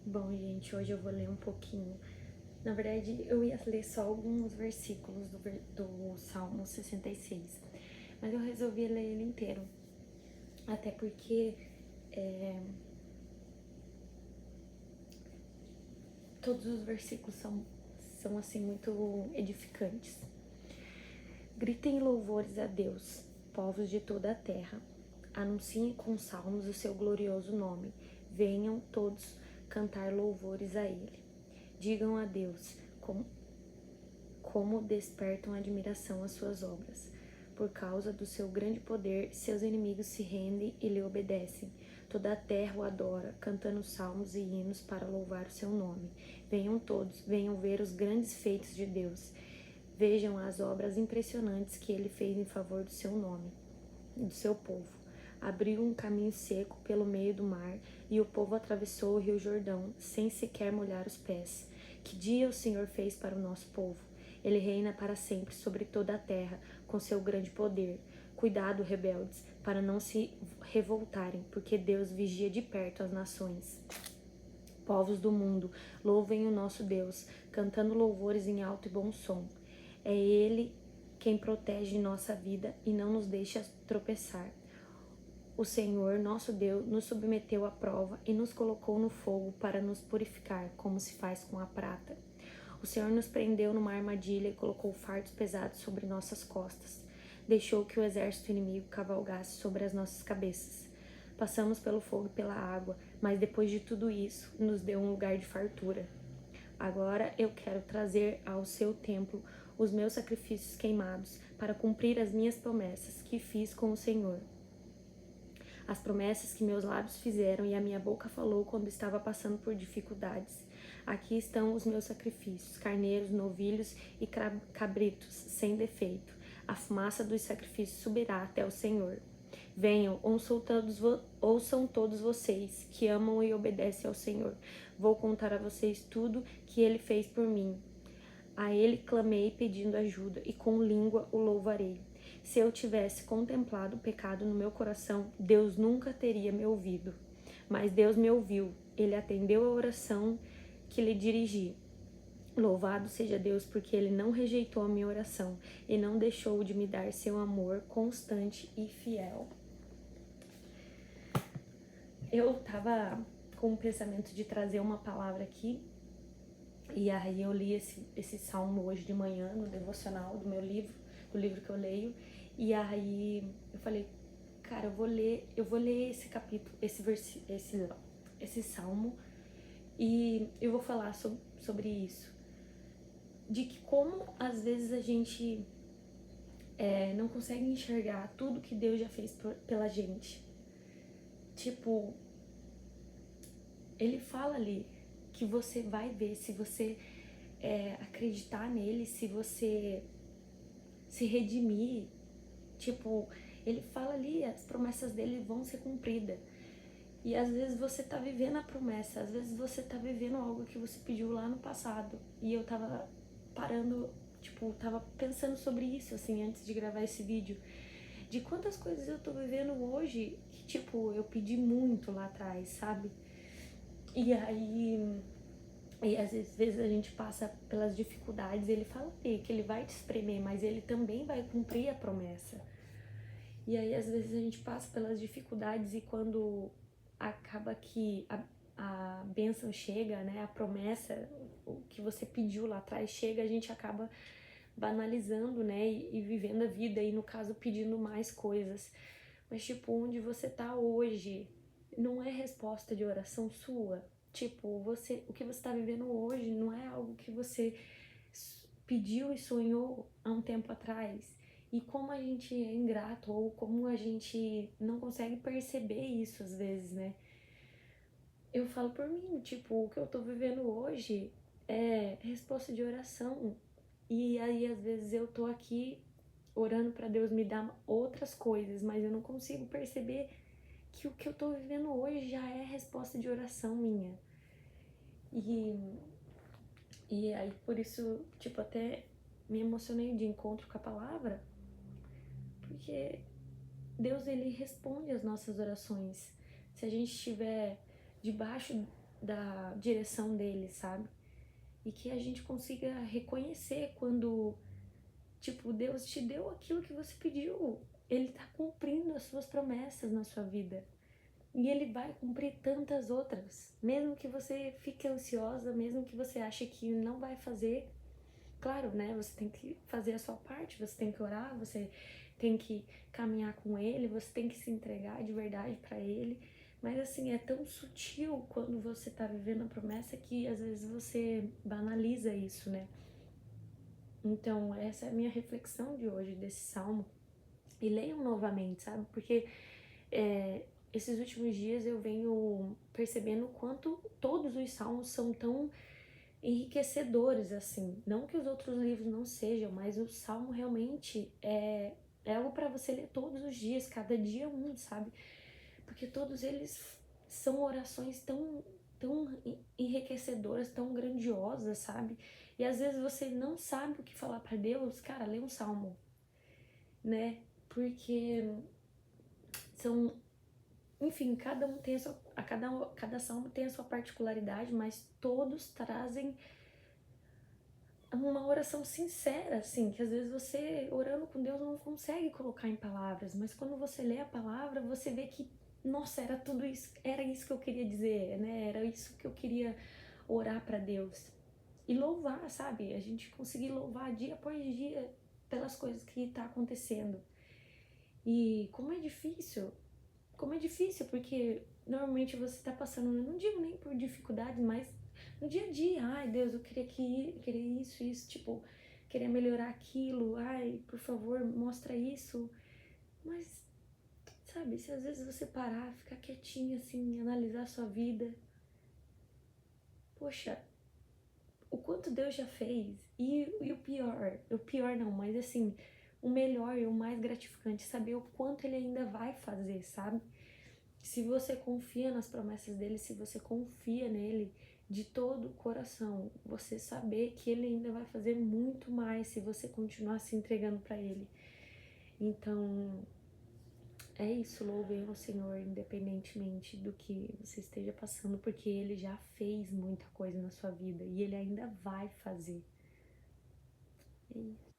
Bom, gente, hoje eu vou ler um pouquinho. Na verdade, eu ia ler só alguns versículos do Salmo 66, mas eu resolvi ler ele inteiro. Até porque todos os versículos são assim, muito edificantes. Gritem louvores a Deus, povos de toda a terra. Anunciem com salmos o seu glorioso nome. Venham todos cantar louvores a Ele. Digam a Deus como despertam admiração as suas obras. Por causa do seu grande poder, seus inimigos se rendem e lhe obedecem. Toda a terra o adora, cantando salmos e hinos para louvar o seu nome. Venham todos, venham ver os grandes feitos de Deus. Vejam as obras impressionantes que ele fez em favor do seu nome, do seu povo. Abriu um caminho seco pelo meio do mar, e o povo atravessou o rio Jordão, sem sequer molhar os pés. Que dia o Senhor fez para o nosso povo! Ele reina para sempre sobre toda a terra, com seu grande poder. Cuidado, rebeldes, para não se revoltarem, porque Deus vigia de perto as nações. Povos do mundo, louvem o nosso Deus, cantando louvores em alto e bom som. É Ele quem protege nossa vida e não nos deixa tropeçar. O Senhor, nosso Deus, nos submeteu à prova e nos colocou no fogo para nos purificar, como se faz com a prata. O Senhor nos prendeu numa armadilha e colocou fardos pesados sobre nossas costas. Deixou que o exército inimigo cavalgasse sobre as nossas cabeças. Passamos pelo fogo e pela água, mas depois de tudo isso, nos deu um lugar de fartura. Agora eu quero trazer ao seu templo os meus sacrifícios queimados, para cumprir as minhas promessas que fiz com o Senhor. As promessas que meus lábios fizeram e a minha boca falou quando estava passando por dificuldades. Aqui estão os meus sacrifícios, carneiros, novilhos e cabritos, sem defeito. A fumaça dos sacrifícios subirá até o Senhor. Venham, ouçam todos vocês que amam e obedecem ao Senhor. Vou contar a vocês tudo que Ele fez por mim. A Ele clamei pedindo ajuda e com língua o louvarei. Se eu tivesse contemplado o pecado no meu coração, Deus nunca teria me ouvido. Mas Deus me ouviu, Ele atendeu a oração que lhe dirigi. Louvado seja Deus, porque Ele não rejeitou a minha oração e não deixou de me dar seu amor constante e fiel. Eu tava com o pensamento de trazer uma palavra aqui, e aí eu li esse salmo hoje de manhã no devocional do meu livro, do livro que eu leio, e aí eu falei, cara, eu vou ler esse capítulo, esse salmo, e eu vou falar sobre isso. De que como às vezes a gente não consegue enxergar tudo que Deus já fez pela gente. Tipo, ele fala ali que você vai ver se você acreditar nele, se você se redimir. Tipo, ele fala ali, as promessas dele vão ser cumpridas. E às vezes você tá vivendo a promessa, às vezes você tá vivendo algo que você pediu lá no passado. E eu tava parando, tipo, tava pensando sobre isso, assim, antes de gravar esse vídeo. De quantas coisas eu tô vivendo hoje que, tipo, eu pedi muito lá atrás, sabe? E aí, às vezes a gente passa pelas dificuldades, ele fala que ele vai te espremer, mas ele também vai cumprir a promessa. E aí, às vezes, a gente passa pelas dificuldades e quando acaba que a bênção chega, né, a promessa, o que você pediu lá atrás chega, a gente acaba banalizando, né, e vivendo a vida e, no caso, pedindo mais coisas. Mas, tipo, onde você tá hoje não é resposta de oração sua. Tipo, o que você tá vivendo hoje não é algo que você pediu e sonhou há um tempo atrás. E como a gente é ingrato, ou como a gente não consegue perceber isso às vezes, né? Eu falo por mim, tipo, o que eu tô vivendo hoje é resposta de oração. E aí, às vezes, eu tô aqui orando pra Deus me dar outras coisas, mas eu não consigo perceber que o que eu tô vivendo hoje já é resposta de oração minha. E, e aí, por isso, tipo, até me emocionei de encontro com a palavra, porque Deus, ele responde às nossas orações. Se a gente estiver debaixo da direção dele, sabe? E que a gente consiga reconhecer quando, tipo, Deus te deu aquilo que você pediu. Ele tá cumprindo as suas promessas na sua vida. E ele vai cumprir tantas outras. Mesmo que você fique ansiosa, mesmo que você ache que não vai fazer. Claro, né? Você tem que fazer a sua parte, você tem que orar, você tem que caminhar com ele, você tem que se entregar de verdade para ele. Mas assim, é tão sutil quando você tá vivendo a promessa que às vezes você banaliza isso, né? Então, essa é a minha reflexão de hoje desse salmo. E leiam novamente, sabe? Porque esses últimos dias eu venho percebendo o quanto todos os salmos são tão enriquecedores, assim. Não que os outros livros não sejam, mas o salmo realmente é algo para você ler todos os dias, cada dia um, sabe? Porque todos eles são orações tão enriquecedoras, tão grandiosas, sabe? E às vezes você não sabe o que falar para Deus, cara, lê um salmo, né? Porque são, enfim, cada um tem a sua, cada salmo tem a sua particularidade, mas todos trazem uma oração sincera, assim, que às vezes você orando com Deus não consegue colocar em palavras, mas quando você lê a palavra, você vê que, nossa, era tudo isso, era isso que eu queria dizer, né? Era isso que eu queria orar para Deus. E louvar, sabe? A gente conseguir louvar dia após dia pelas coisas que tá acontecendo. E como é difícil, porque normalmente você tá passando, eu não digo nem por dificuldades, mas no dia a dia, ai Deus, eu queria isso, tipo, queria melhorar aquilo, ai, por favor, mostra isso. Mas, sabe, se às vezes você parar, ficar quietinho assim, analisar a sua vida, poxa, o quanto Deus já fez. E o pior não, mas assim, o melhor e o mais gratificante, saber o quanto ele ainda vai fazer, sabe? Se você confia nas promessas dele, se você confia nele de todo o coração, você saber que ele ainda vai fazer muito mais se você continuar se entregando para ele. Então, é isso, louvem o Senhor independentemente do que você esteja passando, porque ele já fez muita coisa na sua vida e ele ainda vai fazer. É isso.